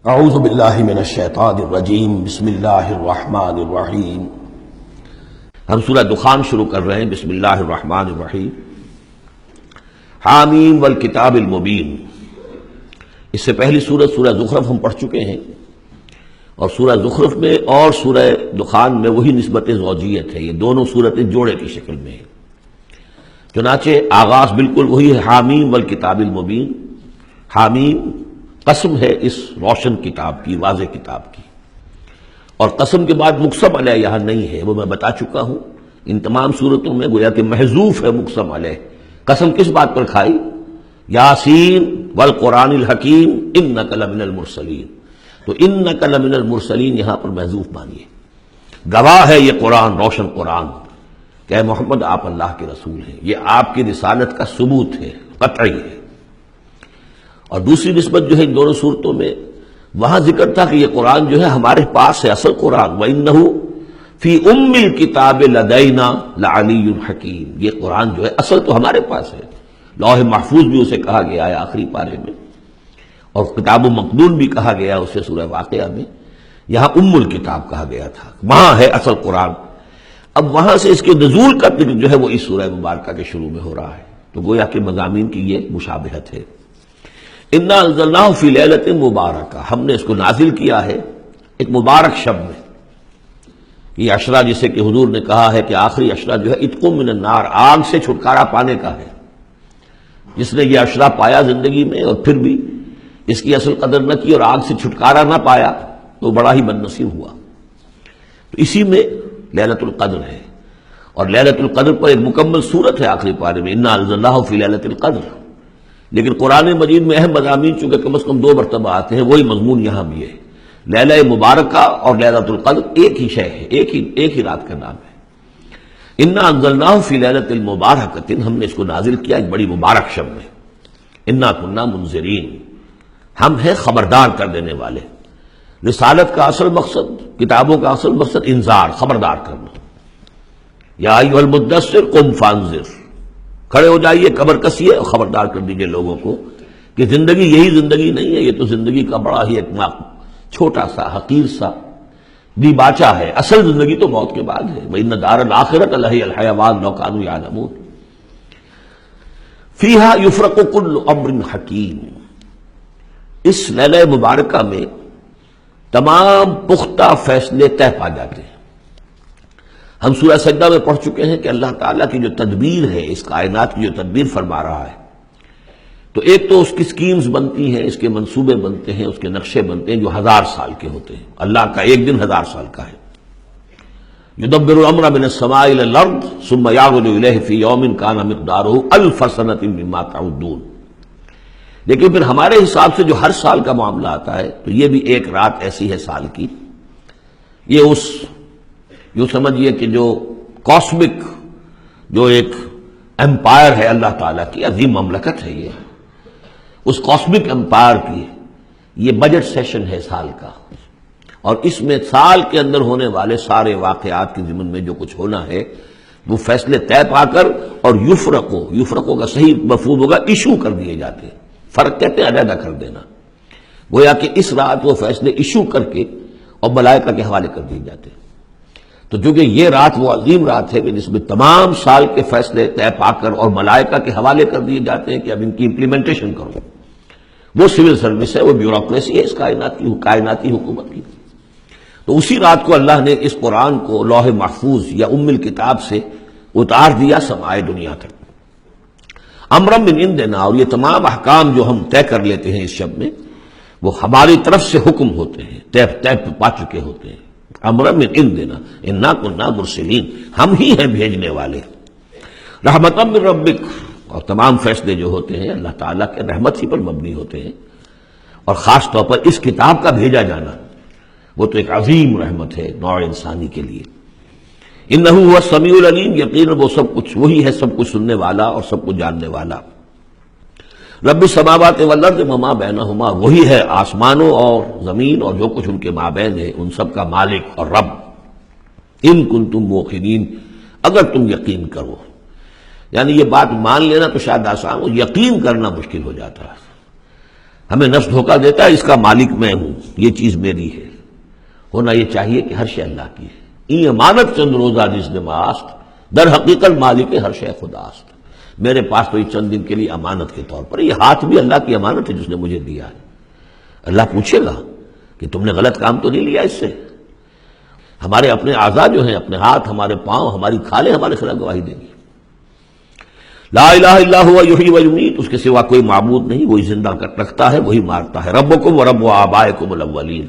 اعوذ باللہ من الشیطان الرجیم بسم اللہ الرحمن الرحیم۔ ہم سورہ دخان شروع کر رہے ہیں۔ بسم اللہ الرحمن الرحیم۔ حامیم والکتاب المبین۔ اس سے پہلی سورہ زخرف ہم پڑھ چکے ہیں، اور سورہ زخرف میں اور سورہ دخان میں وہی نسبت زوجیت ہے، یہ دونوں صورتیں جوڑے کی شکل میں ہیں۔ چنانچہ آغاز بالکل وہی ہے، حامیم والکتاب المبین۔ حامیم قسم ہے اس روشن کتاب کی، واضح کتاب کی، اور قسم کے بعد مقسم علیہ یہاں نہیں ہے، وہ میں بتا چکا ہوں۔ ان تمام صورتوں میں گویا کہ محذوف ہے مقسم علیہ۔ قسم کس بات پر کھائی؟ یاسین والقرآن الحکیم انک لمن المرسلین، تو انک لمن المرسلین یہاں پر محذوف مانیے۔ گواہ ہے یہ قرآن، روشن قرآن، کہ اے محمد آپ اللہ کے رسول ہیں، یہ آپ کی رسالت کا ثبوت ہے، قطعی ہے۔ اور دوسری نسبت جو ہے ان دونوں صورتوں میں، وہاں ذکر تھا کہ یہ قرآن جو ہے ہمارے پاس ہے، اصل قرآن، وَإِنَّهُ فِي أُمِّ الْكِتَابِ لَدَيْنَا لَعَلِيٌّ حَكِيمٌ، یہ قرآن جو ہے اصل تو ہمارے پاس ہے، لوح محفوظ بھی اسے کہا گیا ہے آخری پارے میں، اور کتاب مقدون بھی کہا گیا اسے سورہ واقعہ میں، یہاں ام الکتاب کہا گیا تھا، وہاں ہے اصل قرآن۔ اب وہاں سے اس کے نزول کا ذکر جو ہے وہ اس سورہ مبارکہ کے شروع میں ہو رہا ہے، تو گویا کہ مضامین کی یہ مشابہت ہے۔ انا انزلناہ فی لیلۃ مبارکہ، ہم نے اس کو نازل کیا ہے ایک مبارک شب میں۔ یہ عشرہ جسے کہ حضور نے کہا ہے کہ آخری عشرہ جو ہے اتق من النار، آگ سے چھٹکارا پانے کا ہے۔ جس نے یہ عشرہ پایا زندگی میں اور پھر بھی اس کی اصل قدر نہ کی اور آگ سے چھٹکارا نہ پایا تو بڑا ہی بد نصیب ہوا۔ تو اسی میں لیلۃ القدر ہے، اور لیلۃ القدر پر ایک مکمل سورت ہے آخری پارے میں، انا انزلناہ فی لیلۃ القدر۔ لیکن قرآن مجید میں اہم مضامین چونکہ کم از کم دو مرتبہ آتے ہیں، وہی مضمون یہاں بھی ہے۔ لیلہ مبارکہ اور لیلۃ القدر ایک ہی شے ہے، ایک ہی رات کا نام ہے۔ انا انزلناہ فی لیلۃ المبارکۃ، ہم نے اس کو نازل کیا ایک بڑی مبارک شب میں۔ انا کنا منذرین، ہم ہیں خبردار کر دینے والے۔ رسالت کا اصل مقصد، کتابوں کا اصل مقصد انذار، خبردار کرنا۔ یا ایھا المدثر قم فانذر، کھڑے ہو جائیے، کمر کسیے اور خبردار کر دیجیے لوگوں کو کہ زندگی یہی زندگی نہیں ہے، یہ تو زندگی کا بڑا ہی ایک چھوٹا سا حقیر سا دیباچہ ہے، اصل زندگی تو موت کے بعد ہے۔ وَإِنَّ دَارَ الْآخِرَةَ لَهِيَ الْحَيَوَانُ لَوْ كَانُوا يَعْلَمُونَ فِيهَا يُفْرَقُ كُلُّ أَمْرٍ حَكِيمٍ، اس لیلہ مبارکہ میں تمام پختہ فیصلے طے پا جاتے ہیں۔ ہم سورہ سجدہ میں پڑھ چکے ہیں کہ اللہ تعالیٰ کی جو تدبیر ہے، اس کائنات کی جو تدبیر فرما رہا ہے، تو ایک تو اس کی سکیمز بنتی ہیں، اس کے منصوبے بنتے ہیں، اس کے نقشے بنتے ہیں جو 1000 سال کے ہوتے ہیں۔ اللہ کا ایک دن 1000 سال کا ہے۔ یدبر الامر من السماء الى الارض ثم يعرج الیہ فی یوم کان مقدارہ 1000 سنۃ مما تعدون۔ لیکن پھر ہمارے حساب سے جو ہر سال کا معاملہ آتا ہے، تو یہ بھی ایک رات ایسی ہے سال کی، یہ اس یوں سمجھیے کہ جو کاسمک جو ایک امپائر ہے اللہ تعالیٰ کی عظیم مملکت ہے، یہ اس کاسمک امپائر کی یہ بجٹ سیشن ہے سال کا، اور اس میں سال کے اندر ہونے والے سارے واقعات کے ضمن میں جو کچھ ہونا ہے وہ فیصلے طے پا کر، اور یفرقو کا صحیح مفہوم ہوگا ایشو کر دیے جاتے ہیں۔ فرق کہتے ہیں علیحدہ کر دینا، گویا کہ اس رات وہ فیصلے ایشو کر کے اور ملائکہ کے حوالے کر دیے جاتے ہیں۔ تو چونکہ یہ رات وہ عظیم رات ہے کہ جس میں تمام سال کے فیصلے طے پا کر اور ملائکہ کے حوالے کر دیے جاتے ہیں کہ اب ان کی امپلیمنٹیشن کرو، وہ سول سروس ہے، وہ بیوروکریسی ہے اس کائناتی حکومت کی۔ تو اسی رات کو اللہ نے اس قرآن کو لوح محفوظ یا ام الکتاب سے اتار دیا سمائے دنیا تک۔ امرا من عندنا، اور یہ تمام احکام جو ہم طے کر لیتے ہیں اس شب میں، وہ ہماری طرف سے حکم ہوتے ہیں، طے پا چکے ہوتے ہیں۔ امرا من عندنا انا کنا مرسلین، ہم ہی ہیں بھیجنے والے۔ رحمتا من ربک، اور تمام فیصلے جو ہوتے ہیں اللہ تعالیٰ کے رحمت ہی پر مبنی ہوتے ہیں، اور خاص طور پر اس کتاب کا بھیجا جانا وہ تو ایک عظیم رحمت ہے نوع انسانی کے لیے۔ انہ هو السمیع العلیم، یقیناً وہ سب کچھ وہی ہے، سب کچھ سننے والا اور سب کچھ جاننے والا۔ رب السماوات والارض وما بینہما، وہی ہے آسمانوں اور زمین اور جو کچھ ان کے مابین ہے، ان سب کا مالک اور رب۔ ان کنتم موقنین، اگر تم یقین کرو، یعنی یہ بات مان لینا تو شاید آسان ہو، یقین کرنا مشکل ہو جاتا ہے۔ ہمیں نفس دھوکہ دیتا ہے اس کا مالک میں ہوں، یہ چیز میری ہے۔ ہونا یہ چاہیے کہ ہر شے اللہ کی ہے۔ این امانت چند روزہ جس نے ماست، در حقیقت مالک ہر شے خداست۔ میرے پاس تو یہ چند دن کے لیے امانت کے طور پر، یہ ہاتھ بھی اللہ کی امانت ہے جس نے مجھے دیا ہے۔ اللہ پوچھے گا کہ تم نے غلط کام تو نہیں لیا اس سے؟ ہمارے اپنے اعضاء جو ہیں، اپنے ہاتھ، ہمارے پاؤں، ہماری کھالیں ہمارے خلاف گواہی دیں گی۔ لا الہ الا ہوا یحیی و یمیت، اس کے سوا کوئی معبود نہیں، وہی زندہ رکھتا ہے، وہی مارتا ہے۔ ربکم و رب آبائکم الاولین،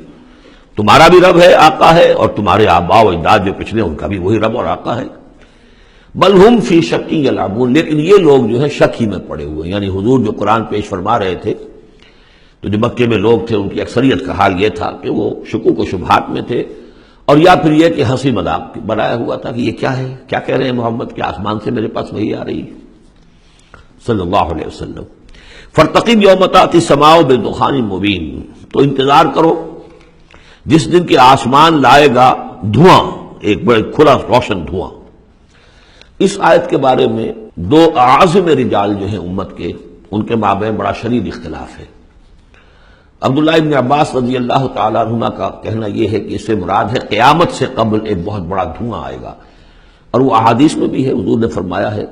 تمہارا بھی رب ہے، آقا ہے، اور تمہارے آباء و اجداد جو پچھلے ان کا بھی وہی رب اور آقا ہے۔ بل ہم فی شک یلعبون، لیکن یہ لوگ جو ہے شک ہی میں پڑے ہوئے ہیں۔ یعنی حضور جو قرآن پیش فرما رہے تھے تو جو مکے میں لوگ تھے ان کی اکثریت کا حال یہ تھا کہ وہ شکوک و شبہات میں تھے، اور یا پھر یہ کہ ہنسی مذاق بنایا ہوا تھا کہ یہ کیا ہے، کیا کہہ رہے ہیں محمد، کہ آسمان سے میرے پاس وحی آ رہی ہے صلی اللہ علیہ وسلم۔ فارتقب یوم تأتی السماء بدخان مبین، تو انتظار کرو جس دن کہ آسمان لائے گا دھواں، ایک بڑے کھلا روشن دھواں۔ اس آیت کے بارے میں دو اعظم رجال جو ہیں امت کے، ان کے مابین بڑا شدید اختلاف ہے۔ عبداللہ ابن عباس رضی اللہ تعالیٰ عنہما کا کہنا یہ ہے کہ اس سے مراد ہے قیامت سے قبل ایک بہت بڑا دھواں آئے گا، اور وہ احادیث میں بھی ہے، حضور نے فرمایا ہے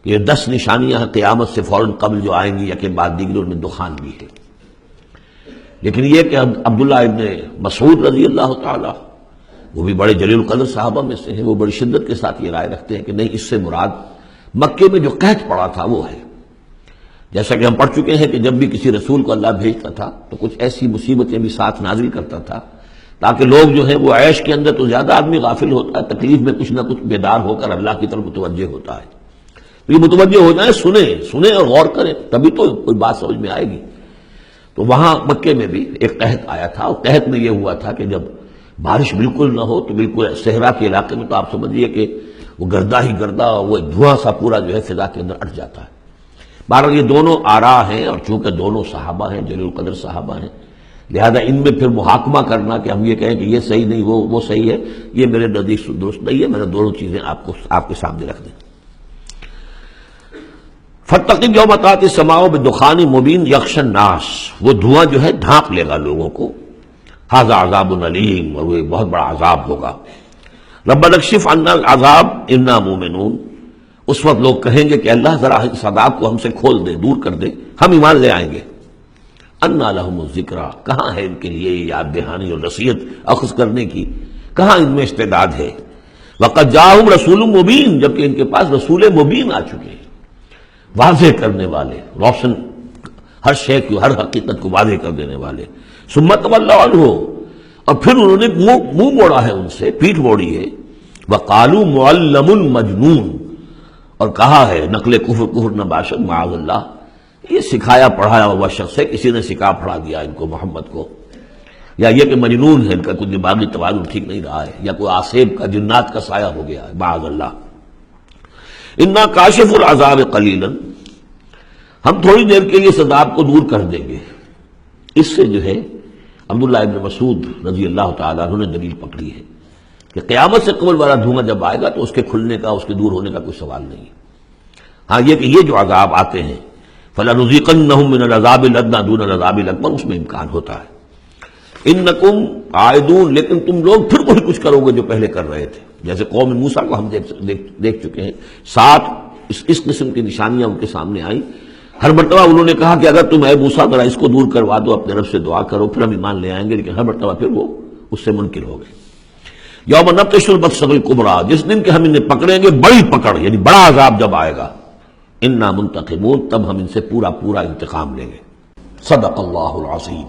کہ یہ 10 نشانیاں ہیں قیامت سے فوراً قبل جو آئیں گی، یکے بعد دیگر، ان میں دخان بھی ہے۔ لیکن یہ کہ عبداللہ ابن مسعود رضی اللہ تعالیٰ، وہ بھی بڑے جلیل القدر صحابہ میں سے ہیں، وہ بڑی شدت کے ساتھ یہ رائے رکھتے ہیں کہ نہیں، اس سے مراد مکے میں جو قحط پڑا تھا وہ ہے۔ جیسا کہ ہم پڑھ چکے ہیں کہ جب بھی کسی رسول کو اللہ بھیجتا تھا تو کچھ ایسی مصیبتیں بھی ساتھ نازل کرتا تھا تاکہ لوگ جو ہیں وہ عیش کے اندر تو زیادہ آدمی غافل ہوتا ہے، تکلیف میں کچھ نہ کچھ بیدار ہو کر اللہ کی طرف متوجہ ہوتا ہے، تو یہ متوجہ ہو جائیں، سنیں اور غور کریں، تبھی تو کوئی بات سمجھ میں آئے گی۔ تو وہاں مکے میں بھی ایک قحط آیا تھا، اور قحط میں یہ ہوا تھا کہ جب بارش بالکل نہ ہو تو بالکل صحرا کے علاقے میں تو آپ سمجھیے کہ وہ گردہ ہی گردہ، وہ دھواں سا پورا جو ہے فضا کے اندر اٹھ جاتا ہے۔ بہرحال یہ دونوں آراء ہیں، اور چونکہ دونوں صحابہ ہیں، جلیل القدر صحابہ ہیں، لہذا ان میں پھر محاکمہ کرنا کہ ہم یہ کہیں کہ یہ صحیح نہیں وہ صحیح ہے، یہ میرے نزدیک درست نہیں ہے۔ میں نے دونوں چیزیں آپ کے سامنے رکھ دیں۔ فارتقب یوم تأتی السماء بدخان مبین یغشی الناس، وہ دھواں جو ہے ڈھانپ لے گا لوگوں کو۔ ھذا عذاب علیم، اور وہ ایک بہت بڑا عذاب ہوگا۔ ربنا اکشف عنا العذاب انا مومنون، اس وقت لوگ کہیں گے کہ اللہ ذرا اس عذاب کو ہم سے کھول دے، دور کر دے، ہم ایمان لے آئیں گے۔ انا لہم الذکریٰ، کہاں ہے ان کے لیے یاد دہانی اور نصیحت اخذ کرنے کی، کہاں ان میں استعداد ہے۔ وقد جاءہم رسول مبین، جبکہ ان کے پاس رسول مبین آ چکے ہیں، واضح کرنے والے، روشن، ہر شے کی، ہر حقیقت کو واضح کر دینے والے۔ ثم تولوا عنہ، اور پھر انہوں نے منہ موڑا ہے ان سے، پیٹھ موڑی ہے۔ وقالوا معلم مجنون، اور کہا ہے نقل کفر نہ باشد معاذ اللہ، یہ سکھایا پڑھایا ہوا شخص ہے، کسی نے سکھا پڑھا دیا ان کو، محمد کو، یا یہ کہ مجنون ہے، ان کا کوئی دماغی توازن ٹھیک نہیں رہا ہے، یا کوئی آصیب کا، جنات کا سایہ ہو گیا ہے، معاذ اللہ۔ انا کاشف العذاب قلیلا، ہم تھوڑی دیر کے لیے اس عذاب کو دور کر دیں گے۔ اس سے جو ہے عبداللہ ابن مسعود رضی اللہ تعالیٰ عنہ نے دلیل پکڑی ہے کہ قیامت سے قبل والا دھواں جب آئے گا تو اس کے کھلنے کا، اس کے دور ہونے کا کوئی سوال نہیں۔ ہاں یہ کہ یہ جو عذاب آتے ہیں فَلَنُذِيقَنَّهُم مِّنَ الْعَذَابِ الْأَدْنَىٰ دُونَ الْعَذَابِ الْأَكْبَرِ، اس میں امکان ہوتا ہے۔ اِنَّكُمْ عَائِدُونَ، لیکن تم لوگ پھر وہی کچھ کرو گے جو پہلے کر رہے تھے، جیسے قوم موسیٰ کو ہم دیکھ چکے ہیں، 7 اس قسم کی نشانیاں ان کے سامنے آئیں۔ ہر مرتبہ انہوں نے کہا کہ اگر تم اے موسیٰ ذرا اس کو دور کروا دو، اپنے رب سے دعا کرو، پھر ہم ایمان لے آئیں گے، لیکن ہر مرتبہ پھر وہ اس سے منکر ہو گئے۔ یوم نبطش البطشۃ الکبریٰ، جس دن کہ ہم انہیں پکڑیں گے بڑی پکڑ، یعنی بڑا عذاب جب آئے گا، انا منتقمون، تب ہم ان سے پورا انتقام لیں گے۔ صدق اللہ العظیم۔